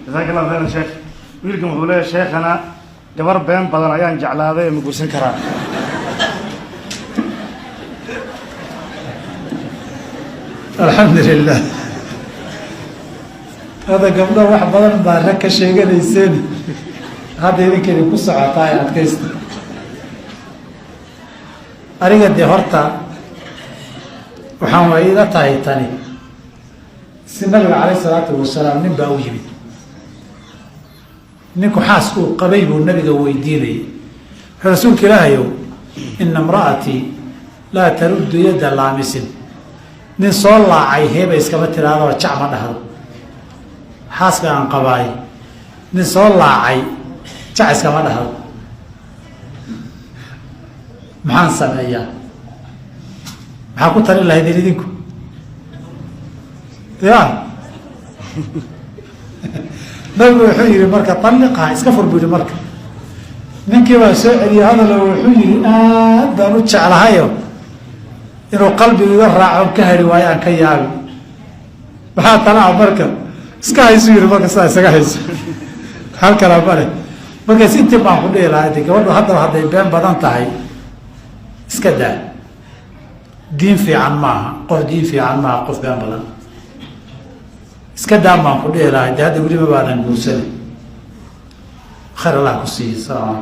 جزاك الله خير يا شيخ. ويلكم وحولي يا شيخ أنا gabar been badan ayaan jeclaaday ma guursan karaa. alxamdulilah hada gabdho wax badan baa rag ka sheeganayseen hadda idinkeedi ku socotaa ee adkaysta aniga dee horta waxaan waa ila tahay tani si nabiga calayh isalaatu wasalaam nin baa u yimid ninku xaaska uu qabay buu nabiga weydiinayay rasuulka ilaahayow ina imra'atii laa taruddu yadda laamisin nin soo laacay heeba iskama tiraadoo jac ma dhahdo xaaska aan qabaay nin soo laacay jac iskama dhahdo maxaan sameeyaa maxaa ku talin lahaydeen idinku ya nabigu wuxuu yihi marka talliqha iska fur buu yihi marka ninkii baa soo celiyey hadalo wuxuu yihi aad baan u jeclahayo inuu qalbiga iga raaco ka hari waayo aan ka yaabi maxaa talaa marka iska haysu yihi marka sidaa isaga hayso halkala male markaas intii baan ku dhihi lahaa de gabadhu haddaba hadday been badan tahay iska daa diin fiican maaha qof diin fiican maaha qof been badan iska daa baan ku dhihi lahaa de hadda weliba baanan guursanay khayr allah ku siiye salaam